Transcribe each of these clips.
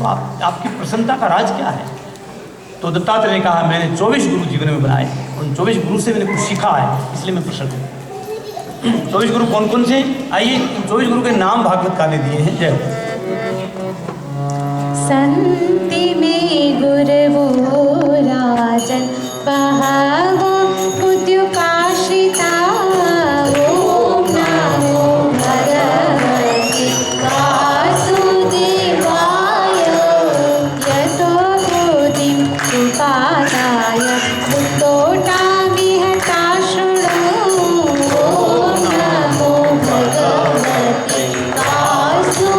तो आपकी प्रसन्नता का राज क्या है? तो दत्तात्रेय ने कहा, मैंने 24 गुरु जीवन में बनाए, उन 24 गुरु से मैंने कुछ सीखा है, इसलिए मैं प्रसन्न हूँ। 24 गुरु कौन कौन से? आइए 24 गुरु के नाम भागवत काल ने दिए हैं। जय हो। संति में गुरवो राजन बहावो उद्युकाश्रिता। ओम नमो भगवते वासुदेवाय यतो बोधिं उपादाय मुक्तोटामिहता शृणु। ओम नमो भगवते वासुदेवाय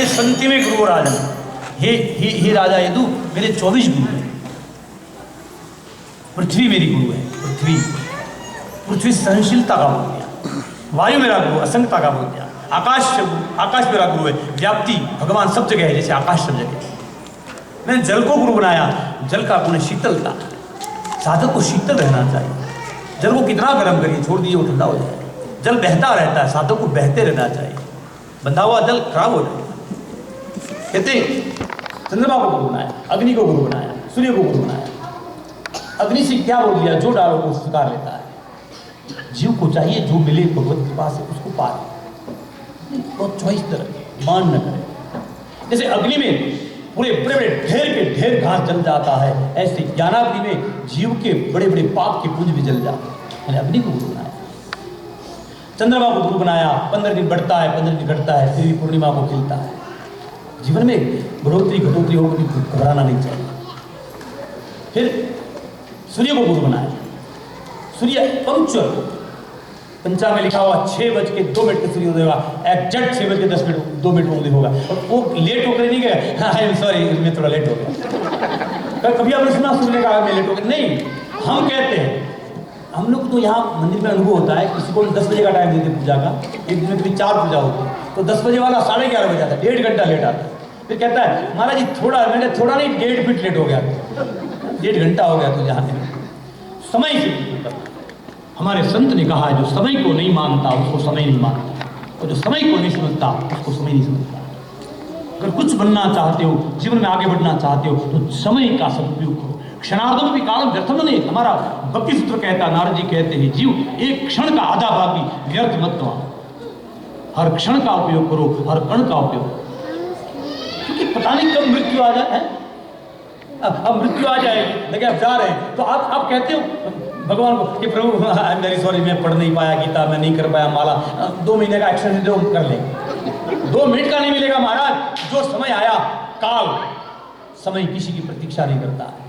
संति में गुरु राजन, हे राजा यदु, मेरे 24 गुरु हैं। पृथ्वी मेरी गुरु है। पृथ्वी सहनशीलता का बोल दिया। वायु मेरा गुरु असंगता का बोल दिया। आकाश मेरा गुरु है, व्याप्ति भगवान सब जगह है, जैसे आकाश सब जगह है। मैंने जल को गुरु बनाया, जल का गुण शीतलता, साधक को शीतल रहना चाहिए। जल को कितना गर्म करिए, छोड़ दीजिए वो ठंडा हो जाए। जल बहता रहता है, साधक को बहते रहना चाहिए। बंधा हुआ जल खराब हो जाए। कहते चंद्रमा को गुरु बनाया, अग्नि को गुरु बनाया, सूर्य को गुरु बनाया। अग्नि से क्या बोल दिया, जो डालो को स्वीकार लेता है। जीव को चाहिए जो मिले भगवत कृपा से उसको पाए, बहुत चॉइस तरह मान न करे। जैसे अग्नि में पूरे बड़े बड़े ढेर के ढेर घास जल जाता है, ऐसे ज्ञानाग्नि में जीव के बड़े बड़े पाप के पुंज भी जल जाते हैं। मैंने अग्नि को गुरु बनाया। चंद्रमा को गुरु बनाया, 15 दिन बढ़ता है, 15 दिन घटता है, फिर भी पूर्णिमा को खिलता है। जीवन में बढ़ोतरी घटोतरी हो, कभी घबराना नहीं चाहिए। फिर सूर्य को गुरु बनाया। सूर्य पंक्चुअल, पंचांग में लिखा हुआ 6:02 के सूर्योदय होगा, एग्जैक्ट 6:10 उदय होगा। और वो लेट होकर नहीं गया, आई एम सॉरी मैं थोड़ा लेट हो गया। कभी आपने सुना सूर्य का मैं लेट हो गया? नहीं, हम कहते हैं, हम लोग तो यहाँ मंदिर में अनुभव होता है, किसी को 10 बजे का टाइम देते पूजा का, एक दिन में कभी 4 पूजा होती है, तो 10 बजे वाला 11:30 बजे आता है, 1.5 घंटा लेट आता है। फिर कहता है महाराज जी मैंने थोड़ा नहीं 1.5 फीट लेट हो गया, 1.5 घंटा हो गया तो यहाँ समय से करना। हमारे संत ने कहा है, जो समय को नहीं मानता उसको समय नहीं मानता, और जो समय को नहीं समझता उसको समय नहीं समझता। अगर कुछ बनना चाहते हो, जीवन में आगे बढ़ना चाहते हो, तो समय का सदुपयोग करो। क्षणार्धम भी काल व्यर्थम नहीं। हमारा भक्ति सूत्र कहता, नारद जी कहते हैं, जीव एक क्षण का आधा भाग भी व्यर्थ मत दो। हर क्षण का उपयोग करो, हर कण का उपयोग, क्योंकि पता नहीं कब मृत्यु आ जाए। अब मृत्यु आ जाएगी, लेकिन आप जा रहे हैं, तो आप कहते हो भगवान को कि प्रभु आई एम वेरी सॉरी, मैं पढ़ नहीं पाया गीता, मैं नहीं कर पाया माला, 2 महीने का एक्शन दो, कर लेंगे। 2 मिनट का नहीं मिलेगा महाराज। जो समय आया, काल, समय किसी की प्रतीक्षा नहीं करता है।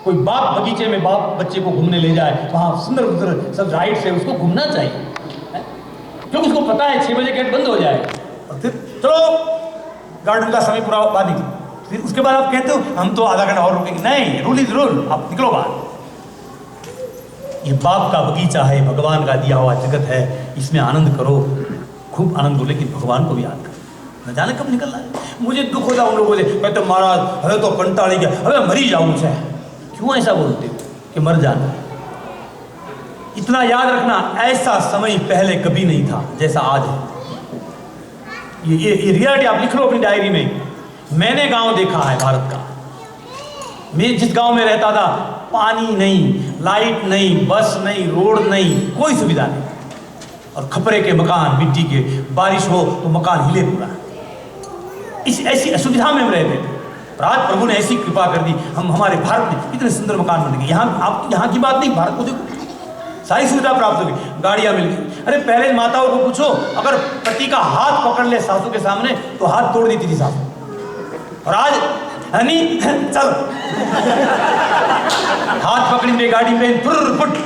कोई बाप बगीचे में बाप बच्चे को घूमने ले जाए, वहां सुंदर सुंदर सब राइड से उसको घूमना चाहिए, क्योंकि उसको पता है 6 बजे गेट बंद हो जाएगा। और फिर चलो गार्डन का समय पूरा बाद निकलो, फिर उसके बाद आप कहते हो हम तो आधा घंटा और रुकेंगे। नहीं, रूल इज रूल, आप निकलो बाहर। ये बाप का बगीचा है, भगवान का दिया हुआ जगत है, इसमें आनंद करो, खूब आनंद हो, लेकिन भगवान को भी याद करो। न जाने कब निकल रहा है। मुझे दुख होता उन लोगों से, कहते महाराज अरे तो कंटाली गया, अरे मरी जाऊँ से। क्यों ऐसा बोलते हो कि मर जाना है? इतना याद रखना, ऐसा समय पहले कभी नहीं था जैसा आज है। ये रियलिटी आप लिख लो अपनी डायरी में। मैंने गांव देखा है भारत का। मैं जिस गांव में रहता था, पानी नहीं, लाइट नहीं, बस नहीं, रोड नहीं, कोई सुविधा नहीं, और खपरे के मकान मिट्टी के, बारिश हो तो मकान हिले पूरा। इस ऐसी असुविधा में हम रहते थे। और आज प्रभु ने ऐसी कृपा कर दी, हम हमारे भारत में इतने सुंदर मकान बन गए। यहाँ आप यहाँ की बात नहीं, भारत को देखो, सारी सुविधा प्राप्त होगी, गाड़ियाँ मिल गई। अरे पहले माताओं को पूछो, अगर पति का हाथ पकड़ ले सासू के सामने तो हाथ तोड़ देती थी सासू। और आज हनी चल हाथ पकड़ी में गाड़ी में फुट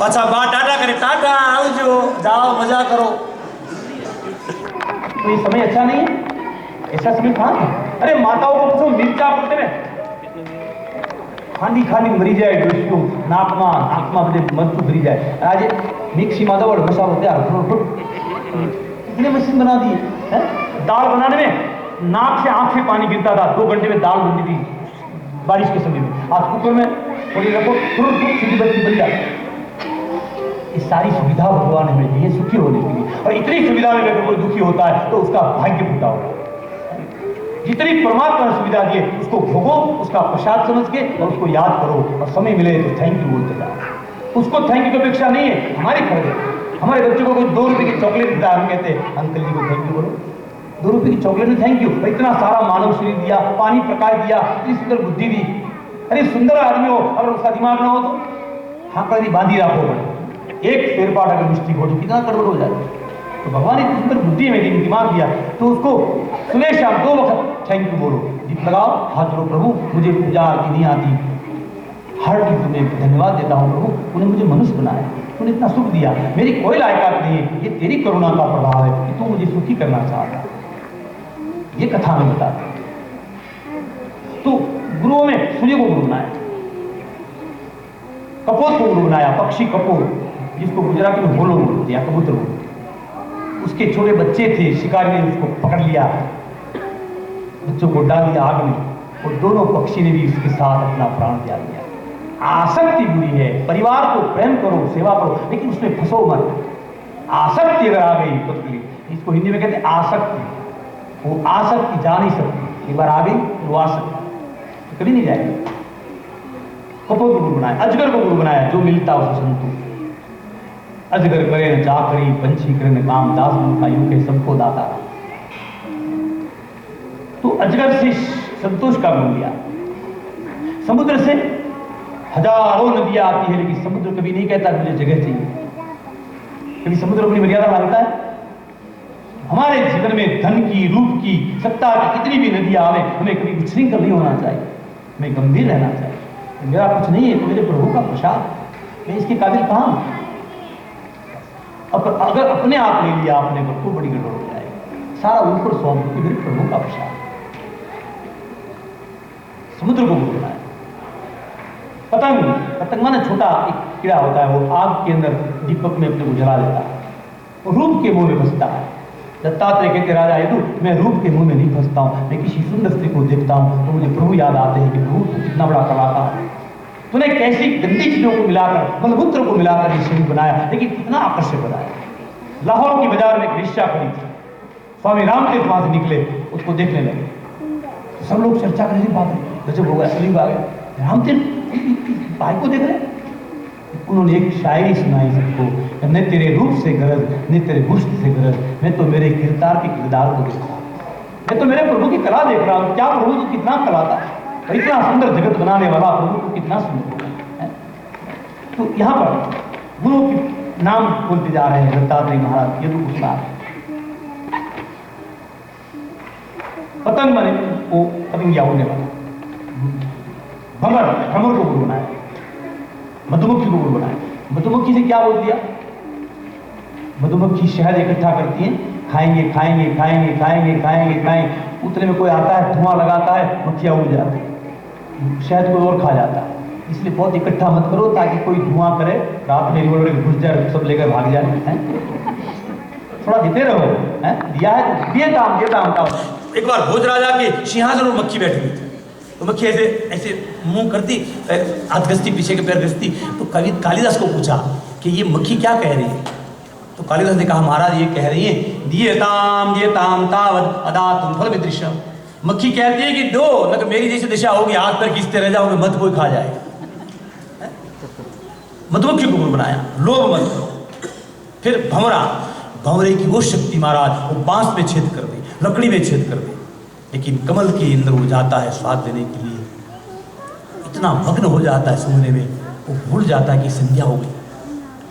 अच्छा बा टाटा करे, टाटा आओ जो जाओ मजा करो। तो ये समय अच्छा नहीं है, ऐसा समय कहाँ था? अरे माताओं को पूछो, मिर्चा बोलते में खानी खानी मरी जाए, डोसियों नाकमा बदे मरचू भरी जाए। आज मिक्सी माता और मसा होते कितने मशीन बना दी है। दाल बनाने में नाक से आंख से पानी गिरता था, 2 घंटे में दाल बनती थी बारिश के समय में। आज कुकर में थोड़ी रखो, सीधी बन जाती। ये सारी सुविधा भगवान हमें दी है सुखी होने के लिए, और इतनी सुविधा में अगर कोई दुखी होता है तो उसका भाग्य फूटा होगा। जितनी परमात्मा ने सुविधा दी है उसको भोगो, उसका प्रसाद समझ के, और उसको याद करो, और समय मिले तो थैंक यू बोलते जाओ। उसको थैंक यू की अपेक्षा नहीं है, हमारी फर्ज है। हमारे बच्चों को कोई 2 रुपए की चॉकलेट देता है, हम कहते हैं अंकल जी को थैंक यू बोलो। 2 रुपए की चॉकलेट में थैंक यू, इतना सारा मानव शरीर दिया, पानी प्रकाश दिया, इतनी सुंदर बुद्धि दी। अरे सुंदर आदमी हो, अगर उसका दिमाग ना हो तो हाँ कहीं बांधी रखो, एक फेरपाट अगर मिस्टेक हो तो कितना गड़बड़ हो जाए। तो भगवान इतनी सुंदर बुद्धि में दिमाग दिया, तो उसको सुबह शाम 2 वक्त थैंक यू बोलो, दीप लगाओ, हाथ जोड़ो, प्रभु मुझे पूजा आरती नहीं आती, हर चीज तुम्हें धन्यवाद देता हूँ प्रभु, तूने मुझे मनुष्य बनाया, तूने इतना सुख दिया, मेरी कोई लायकात नहीं है, ये तेरी करुणा का प्रभाव है कि तू मुझे सुखी करना चाहता। ये कथा में बताते। तो गुरुओं में सूर्य को गुरु बनाया, कपोत को गुरु बनाया, पक्षी कपोत जिसको गुजराती में बोलो बोलते हैं, कबूतर बोलते। उसके छोटे बच्चे थे, शिकारी ने उसको पकड़ लिया, बच्चों को डाल दिया आग में, और दोनों पक्षी ने भी उसके साथ अपना प्राण त्याग दिया। आसक्ति बुरी है, परिवार को प्रेम करो, सेवा करो, लेकिन उसमें फंसो मत। आसक्ति अगर आ गई तो इसको हिंदी में कहते हैं आसक्ति। वो आसक्ति जा नहीं सकती, एक बार आ गई वो आसक्ति कभी नहीं जाएगी। कपोत को गुरु बनाया, अजगर को गुरु बनाया, जो मिलता उसे संतोष। अजगर करे न चाकरी, पंछी करे न काम, दास का यूं के सबको दाता। तो अजगर से संतोष का गुण लिया। समुद्र से हजारों नदियां आती है, लेकिन समुद्र कभी नहीं कहता मुझे जगह चाहिए। कभी समुद्र अपनी मर्यादा मानता है? हमारे जीवन में धन की, रूप की, सत्ता की कितनी भी नदियां आवे, हमें कभी उच्छृंखल नहीं होना चाहिए, हमें गंभीर रहना चाहिए। मेरा कुछ नहीं है तो मेरे प्रभु का प्रसाद, मैं इसके काबिल कहां हूं? अगर अपने आप ले लिया आपने तो बड़ी गड़बड़ हो जाएगी। सारा ऊपर सौंप के मेरे प्रभु का प्रसाद। समुद्र को गुरु बनाया। पतंग माने छोटा एक कीड़ा होता है, वो आग के अंदर दीपक में अपने को जला लेता है, वो रूप के मुंह में फंसता है। दत्तात्रेय कहते राजा यदु, मैं रूप के मुंह में नहीं फंसता हूं, मैं किसी सुंदर स्त्री को देखता हूं तो मुझे प्रभु याद आते हैं कि प्रभु कितना बड़ा कलाकार है, तूने कैसी गंदी चीजों को मिलाकर, मलमूत्र को मिलाकर ये शरीर बनाया, लेकिन कितना आकर्षक बनाया। लाहौर की बाजार में एक वेश्या खड़ी थी, स्वामी रामदेव वहां से निकले, उसको देखने लगे, तो सब लोग चर्चा करने बात गजब हो गया, सलीम आ गए, रामदेव भाई को देख रहे। उन्होंने एक शायरी सुनाई सबको, न तेरे रूप से गरज, न तेरे गुष्ट से गरज, मैं तो मेरे किरदार के किरदार को देखा, मैं तो मेरे प्रभु की कला देख रहा हूँ, क्या प्रभु तो कितना कला था, और इतना सुंदर जगत बनाने वाला प्रभु तो कितना सुंदर है। तो यहाँ पर गुरु के नाम बोलते जा रहे हैं दत्तात्रेय महाराज, ये तो गुस्सा है। पतंग माने वो पतंगिया उड़ने वाला, भ्रमर को गुरु बनाया, मधुमक्खी को गुरु बनाया। मधुमक्खी से क्या बोल दिया? मधुमक्खी शहद इकट्ठा करती है, खाएंगे खाएंगे खाएंगे खाएंगे खाएंगे खाएंगे, उतने में कोई आता है, धुआं लगाता है, मक्खियाँ उड़ जाती है, शहद कोई और खा जाता है। इसलिए बहुत इकट्ठा मत करो ताकि कोई धुआं करे, रात में घुस जाए, सब लेकर भाग जाए। थोड़ा देते रहो, दिया है, दिए दाम। एक बार भोज राजा के सिंहासन पर मक्खी बैठी हुई थी, तो मक्खी ऐसे ऐसे मुंह करती, हाथ घसती, पीछे के पैर घसती। तो कवि कालिदास को पूछा कि ये मक्खी क्या कह रही है? तो कालिदास ने कहा, महाराज ये कह रही है, दियताम तावत अदातुम फल विदृश्यम। मक्खी कहती है कि दो, न मेरी जैसी दिशा होगी, हाथ पर खींचते रह जाओगे, मत कोई खा जाए। मधुमक्खी को गुरु बनाया, लोभ मत करो। फिर भंवरे की वो शक्ति महाराज, वो बांस में छेद कर दे, लकड़ी में छेद कर दे, लेकिन कमल के अंदर वो जाता है स्वाद देने के लिए, इतना मग्न हो जाता है सूंघने में, वो भूल जाता है कि संध्या हो गई।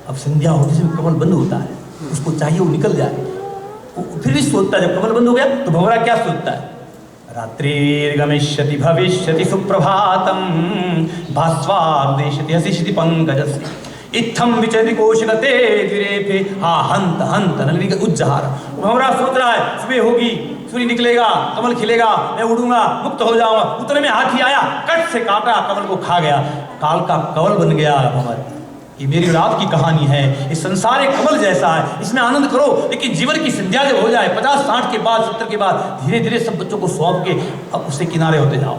अब संध्या होती से कमल बंद होता है, उसको चाहिए वो निकल जाए, वो फिर भी सोचता है। जब कमल बंद हो गया तो भंवरा क्या सोचता है? रात्रिर्गमिष्यति भविष्यति सुप्रभातम भास्वार्देशति हसिष्यति पंकजस्य इत्थम विचरति कोशगते विरेफे हा हंत हंत नलिनी उज्जहार। भंवरा सोच रहा है सुबह होगी, सूर्य निकलेगा, कमल खिलेगा, मैं उड़ूंगा, मुक्त हो जाऊंगा। उतने में हाथी आया, कट से काटा, कमल को खा गया, काल का कवल बन गया भंवर। ये मेरी रात की कहानी है, इस संसार एक कमल जैसा है, इसमें आनंद करो, लेकिन जीवन की संध्या जब हो जाए 50-60 के बाद 70 के बाद, धीरे धीरे सब बच्चों को सौंप के अब उससे किनारे होते जाओ,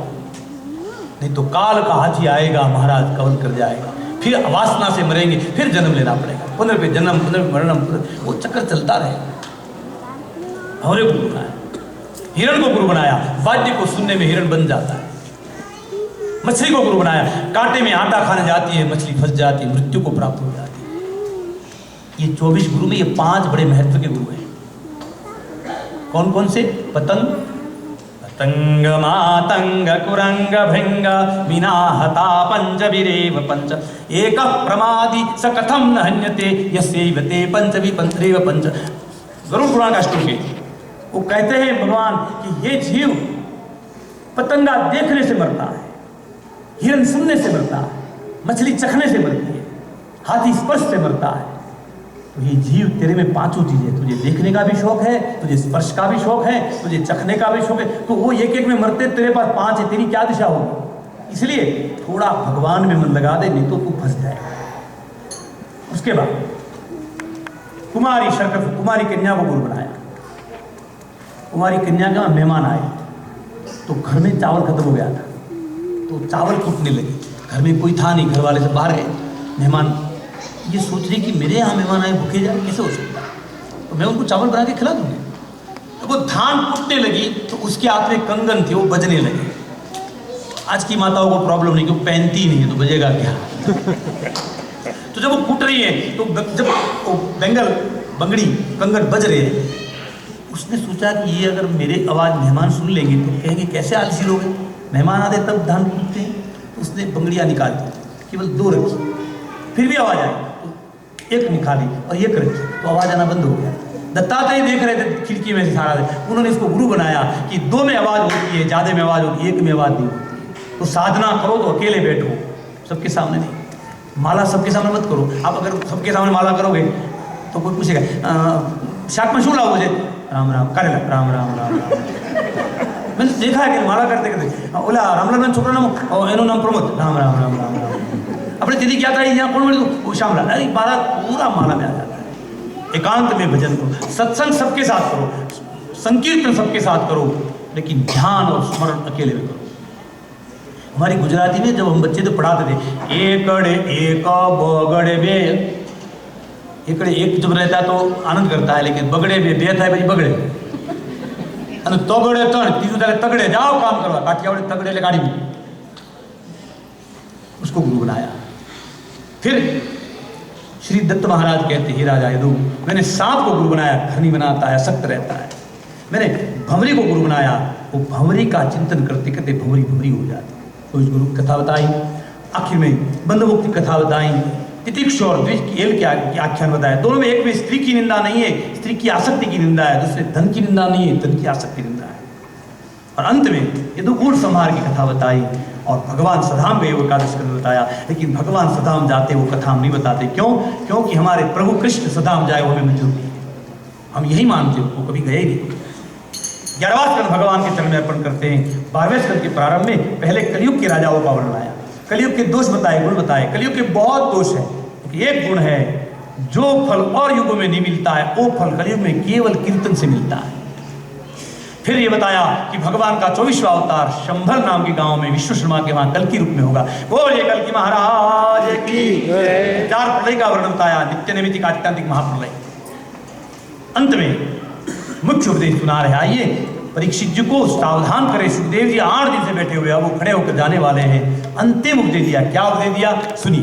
नहीं तो काल का हाथी आएगा महाराज, कवल कर जाएगा, फिर अवासना से मरेंगे, फिर जन्म लेना पड़ेगा, पुनर्पे जन्म, पुनर्मरणम, वो चक्कर चलता रहेगा। भंवरे को गुरु बनाया, हिरण को गुरु बनाया, वाद्य को सुनने में हिरण बन जाता है। मछली को गुरु बनाया, कांटे में आटा खाने जाती है, मछली फंस जाती है, मृत्यु को प्राप्त हो जाती है। ये 24 गुरु में ये 5 बड़े महत्व के गुरु हैं। कौन कौन से? पतंग, पतंग मातंग कुरंग भृंग विनाहता पंचभिरेव पंच एक प्रमादि स कथम न हन्यते यस्यैवते पंचभि पंचरेव पंच। गरुड़ पुराण का श्लोक है, वो कहते हैं भगवान कि ये जीव पतंगा देखने से मरता है, हिरण सुनने से मरता है, मछली चखने से मरती है, हाथी स्पर्श से मरता है। तो ये जीव तेरे में 5 चीजें, तुझे देखने का भी शौक है, तुझे स्पर्श का भी शौक है, तुझे चखने का भी शौक है, तो वो एक एक में मरते, तेरे पास 5 है, तेरी क्या दिशा होगी? इसलिए थोड़ा भगवान में मन लगा दे, नहीं तो तू फंस जाएगा। उसके बाद कुमारी कन्या को गुरु बनाया। कुमारी कन्या का मेहमान आए, तो घर में चावल खत्म हो गया था, तो चावल कूटने लगे। घर में कोई था नहीं, घर वाले से बाहर गए। मेहमान ये सोच रहे कि मेरे यहाँ मेहमान आए, भूखे जाए, कैसे हो सकता है, तो मैं उनको चावल बना के खिला दूंगी। तो वो धान कूटने लगी, तो उसके हाथ में कंगन थे, वो बजने लगे। आज की माताओं को प्रॉब्लम नहीं, क्योंकि पहनती नहीं है तो बजेगा क्या। तो जब वो कूट रही है, तो जब वो बंगड़ी कंगन बज रहे हैं, उसने सोचा कि ये अगर मेरे आवाज़ मेहमान सुन लेंगे तो कहेंगे कैसे आलसी लोग हैं, मेहमान आते तब धान कूटते हैं। तो उसने बंगड़ियाँ निकाल दी, केवल 2 रखी, फिर भी आवाज़ आई तो 1 निकाली और 1 रखी, तो आवाज़ आना बंद हो गया। दत्तात्रेय देख रहे थे खिड़की में से सारा, उन्होंने इसको गुरु बनाया कि 2 में आवाज़ होती है, ज़्यादा में आवाज़ होती है, 1 में आवाज़ नहीं होती। तो साधना करो तो अकेले बैठो, सबके सामने नहीं। माला सबके सामने मत करो। आप अगर सबके सामने माला करोगे तो कोई पूछेगा शाक में शू लाओ मुझे, राम राम करे लग, राम राम राम राम। मैंने देखा है कि माला करते करते बोला रामलाल छोकरा नाम एनो नाम प्रमोद, राम राम राम राम राम। अपने दीदी क्या था यहाँ कौन बोले वो श्यामलाल, अरे माला पूरा माला में आ जाता है। एकांत में भजन करो, सत्संग सबके साथ करो, संकीर्तन सबके साथ करो, लेकिन ध्यान और स्मरण अकेले में करो। हमारी गुजराती में जब हम बच्चे तो पढ़ाते थे, एकड़ एक बगड़े बे, एकड़े एक जब रहता है तो आनंद करता है, लेकिन बगड़े बे बे था भाई बगड़े અને તગડે તણ तीसू ताले तगड़े जाओ काम करवा, काठियावाड़ी तगड़े ले गाड़ी में। उसको गुरु बनाया। फिर श्री दत्त महाराज कहते हे राजा यदु, मैंने सांप को गुरु बनाया, घर नहीं बनाता है, सख्त रहता है। मैंने भंवरी को गुरु बनाया, वो भंवरी का चिंतन करते करते भंवरी भंवरी हो जाती। तो इस गुरु की कथा बताई, आखिर में बंधमुक्ति कथा बताई, तितिक्षा और द्विज की एल के आख्यान बताया। दोनों में, एक में स्त्री की निंदा नहीं है, स्त्री की आसक्ति की निंदा है, दूसरे धन की निंदा नहीं है, धन की आसक्ति की निंदा है। और अंत में यदुकूल संहार की कथा बताई और भगवान सधाम गए वो एकादश स्कंद बताया। लेकिन भगवान सधाम जाते वो कथा हम नहीं बताते, क्यों? क्योंकि हमारे प्रभु कृष्ण सधाम जाए वो हमें मंजूर नहीं है, हम यही मानते हो, वो कभी गए ही नहीं। 11वां स्कंद भगवान के चरण में अर्पण करते हैं। 12वें स्कंद के प्रारंभ में पहले कलयुग के राजाओं का वर्णन आया, कलयुग के दोष बताए, गुण बताए। कलयुग के बहुत दोष है, एक गुण है, जो फल और युगों में नहीं मिलता है वो फल कलयुग में केवल कीर्तन से मिलता है। फिर ये बताया कि भगवान का 24वां अवतार शंभर नाम के गांव में विश्वकर्मा के वहां कल की रूप में होगा। बोलिए कल की महाराज की। 4 प्रलय का वर्णन बताया, नित्य नैमित्तिक आत्यंतिक महाप्रलय। अंत में मुख्य उपदेश सुना रहे। आइए परीक्षित जी को सावधान करें। सुखदेव जी 8 दिन से बैठे हुए, अब वो खड़े होकर जाने वाले हैं। अंतिम उपदेश दिया। क्या उपदेश दिया? सुनिए।